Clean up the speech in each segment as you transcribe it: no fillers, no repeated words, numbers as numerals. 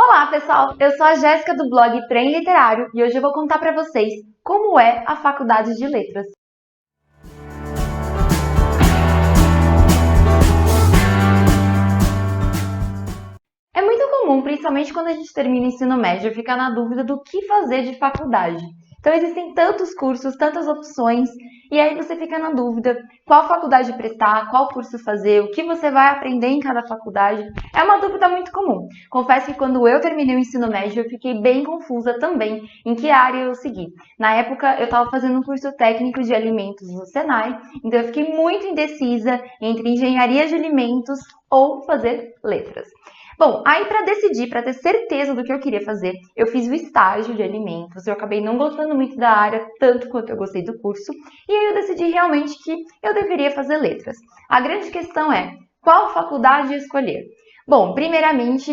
Olá, pessoal! Eu sou a Jéssica do blog Trem Literário e hoje eu vou contar para vocês como é a Faculdade de Letras. É muito comum, principalmente quando a gente termina o ensino médio, ficar na dúvida do que fazer de faculdade. Então existem tantos cursos, tantas opções, e aí você fica na dúvida qual faculdade prestar, qual curso fazer, o que você vai aprender em cada faculdade. É uma dúvida muito comum. Confesso que quando eu terminei o ensino médio, eu fiquei bem confusa também em que área eu seguir. Na época, eu estava fazendo um curso técnico de alimentos no Senai, então eu fiquei muito indecisa entre engenharia de alimentos ou fazer letras. Bom, aí para decidir, para ter certeza do que eu queria fazer, eu fiz o estágio de alimentos. Eu acabei não gostando muito da área, tanto quanto eu gostei do curso, e aí eu decidi realmente que eu deveria fazer letras. A grande questão é, qual faculdade escolher? Bom, primeiramente,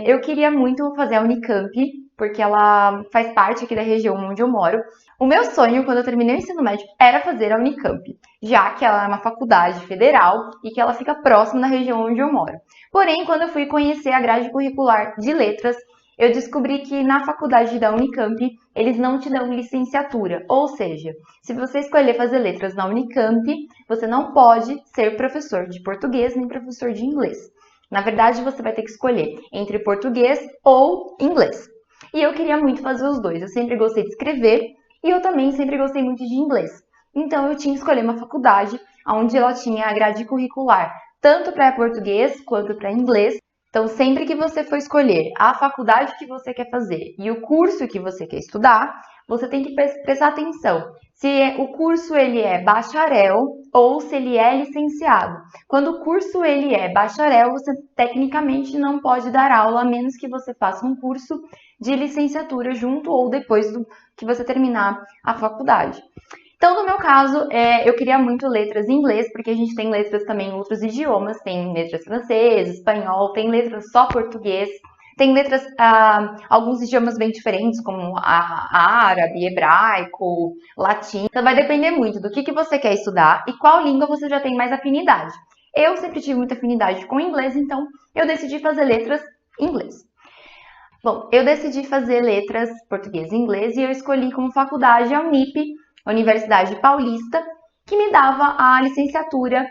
eu queria muito fazer a Unicamp, porque ela faz parte aqui da região onde eu moro. O meu sonho, quando eu terminei o ensino médio, era fazer a Unicamp, já que ela é uma faculdade federal e que ela fica próxima da região onde eu moro. Porém, quando eu fui conhecer a grade curricular de letras, eu descobri que na faculdade da Unicamp, eles não te dão licenciatura. Ou seja, se você escolher fazer letras na Unicamp, você não pode ser professor de português nem professor de inglês. Na verdade, você vai ter que escolher entre português ou inglês. E eu queria muito fazer os dois. Eu sempre gostei de escrever e eu também sempre gostei muito de inglês. Então, eu tinha que escolher uma faculdade onde ela tinha a grade curricular tanto para português quanto para inglês. Então, sempre que você for escolher a faculdade que você quer fazer e o curso que você quer estudar, você tem que prestar atenção se o curso ele é bacharel ou se ele é licenciado. Quando o curso ele é bacharel, você tecnicamente não pode dar aula, a menos que você faça um curso de licenciatura junto ou depois do que você terminar a faculdade. Então, no meu caso, eu queria muito letras em inglês, porque a gente tem letras também em outros idiomas, tem letras francês, espanhol, tem letras só português, tem letras, alguns idiomas bem diferentes, como árabe, hebraico, latim. Então, vai depender muito do que você quer estudar e qual língua você já tem mais afinidade. Eu sempre tive muita afinidade com inglês, então eu decidi fazer letras em inglês. Bom, eu decidi fazer letras português e inglês e eu escolhi como faculdade a Unip, a Universidade Paulista, que me dava a licenciatura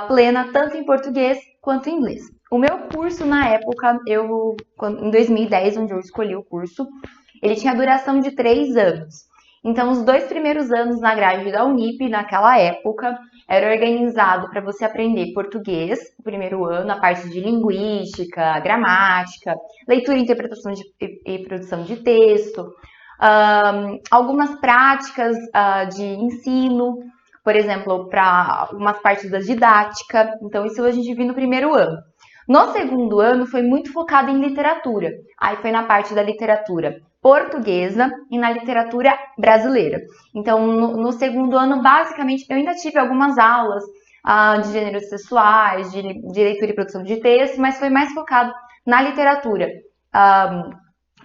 plena tanto em português quanto em inglês. O meu curso na época, em 2010, onde eu escolhi o curso, ele tinha duração de 3 anos. Então, os 2 primeiros anos na grade da Unip, naquela época, era organizado para você aprender português, o primeiro ano, a parte de linguística, gramática, leitura e interpretação e produção de texto, algumas práticas de ensino, por exemplo, para algumas partes da didática. Então, isso a gente viu no primeiro ano. No segundo ano, foi muito focado em literatura. Aí foi na parte da literatura portuguesa e na literatura brasileira. Então, no segundo ano, basicamente, eu ainda tive algumas aulas de gêneros sexuais, de leitura e produção de texto, mas foi mais focado na literatura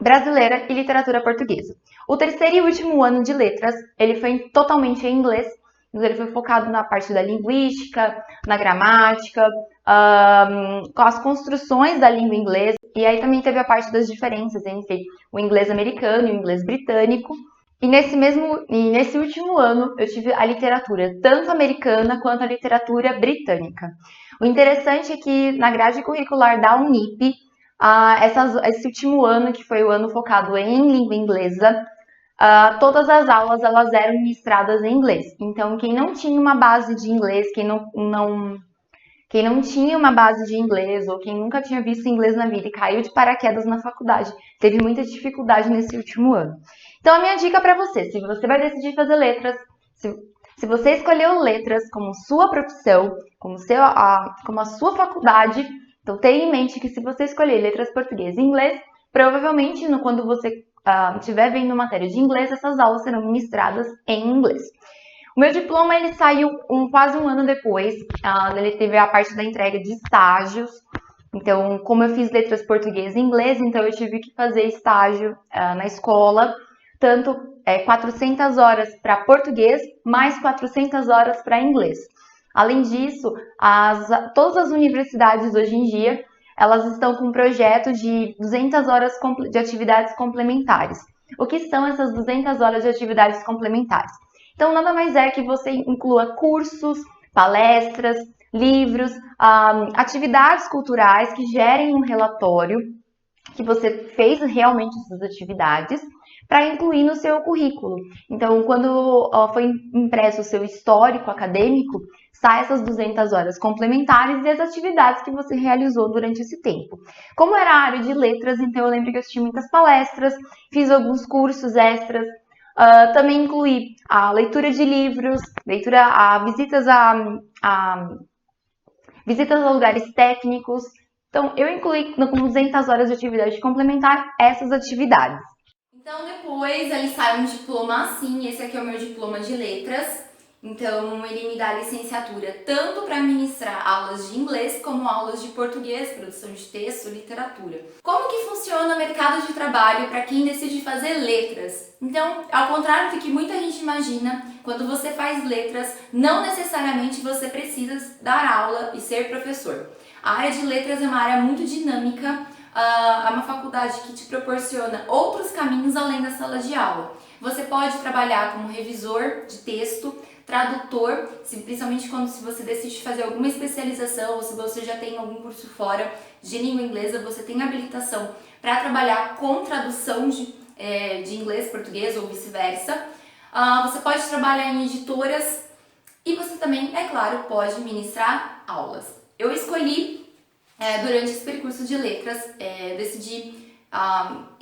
brasileira e literatura portuguesa. O terceiro e último ano de letras, ele foi totalmente em inglês, então ele foi focado na parte da linguística, na gramática, com as construções da língua inglesa, e aí também teve a parte das diferenças entre o inglês americano e o inglês britânico. E nesse último ano eu tive a literatura tanto americana quanto a literatura britânica. O interessante é que na grade curricular da Unip, esse último ano, que foi o ano focado em língua inglesa, todas as aulas elas eram ministradas em inglês. Então, quem não tinha uma base de inglês, quem não tinha uma base de inglês ou quem nunca tinha visto inglês na vida e caiu de paraquedas na faculdade, teve muita dificuldade nesse último ano. Então, a minha dica para você, se você vai decidir fazer letras, se você escolheu letras como sua profissão, como a sua faculdade, então tenha em mente que se você escolher letras português e inglês, provavelmente quando você estiver vendo matéria de inglês, essas aulas serão ministradas em inglês. O meu diploma ele saiu quase um ano depois, ele teve a parte da entrega de estágios. Então, como eu fiz letras português e inglês, então eu tive que fazer estágio na escola, tanto 400 horas para português, mais 400 horas para inglês. Além disso, todas as universidades hoje em dia, elas estão com um projeto de 200 horas de atividades complementares. O que são essas 200 horas de atividades complementares? Então, nada mais é que você inclua cursos, palestras, livros, atividades culturais que gerem um relatório que você fez realmente essas atividades para incluir no seu currículo. Então, quando foi impresso o seu histórico acadêmico, sai essas 200 horas complementares e as atividades que você realizou durante esse tempo. Como era a área de letras, então eu lembro que eu assisti muitas palestras, fiz alguns cursos extras, também incluí a leitura de livros, visitas a lugares técnicos. Então, eu incluí com 200 horas de atividade complementar essas atividades. Então depois ele sai um diploma assim, esse aqui é o meu diploma de letras. Então ele me dá licenciatura tanto para ministrar aulas de inglês como aulas de português, produção de texto, literatura. Como que funciona o mercado de trabalho para quem decide fazer letras? Então, ao contrário do que muita gente imagina, quando você faz letras, não necessariamente você precisa dar aula e ser professor. A área de letras é uma área muito dinâmica, é uma faculdade que te proporciona outros caminhos além da sala de aula. Você pode trabalhar como revisor de texto, tradutor, principalmente se você decide fazer alguma especialização ou se você já tem algum curso fora de língua inglesa, você tem habilitação para trabalhar com tradução de inglês, português ou vice-versa. Você pode trabalhar em editoras e você também, é claro, pode ministrar aulas. Eu escolhi, durante esse percurso de letras, decidi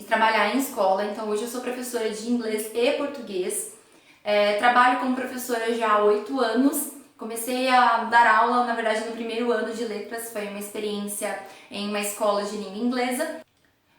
trabalhar em escola, então hoje eu sou professora de inglês e português. Trabalho como professora já há 8 anos. Comecei a dar aula, na verdade, no primeiro ano de letras, foi uma experiência em uma escola de língua inglesa.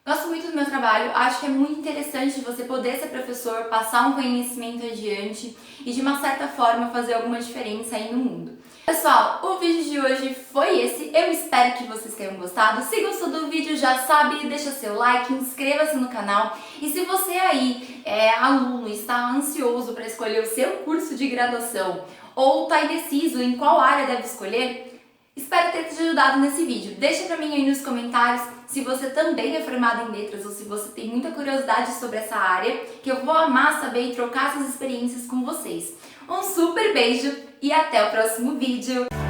Gosto muito do meu trabalho, acho que é muito interessante você poder ser professor, passar um conhecimento adiante e de uma certa forma fazer alguma diferença aí no mundo. Pessoal, o vídeo de hoje foi esse, eu espero que vocês tenham gostado. Se gostou do vídeo, já sabe, deixa seu like, inscreva-se no canal. E se você aí é aluno e está ansioso para escolher o seu curso de graduação ou está indeciso em qual área deve escolher, espero ter te ajudado nesse vídeo. Deixa pra mim aí nos comentários se você também é formado em letras ou se você tem muita curiosidade sobre essa área, que eu vou amar saber e trocar essas experiências com vocês. Um super beijo e até o próximo vídeo!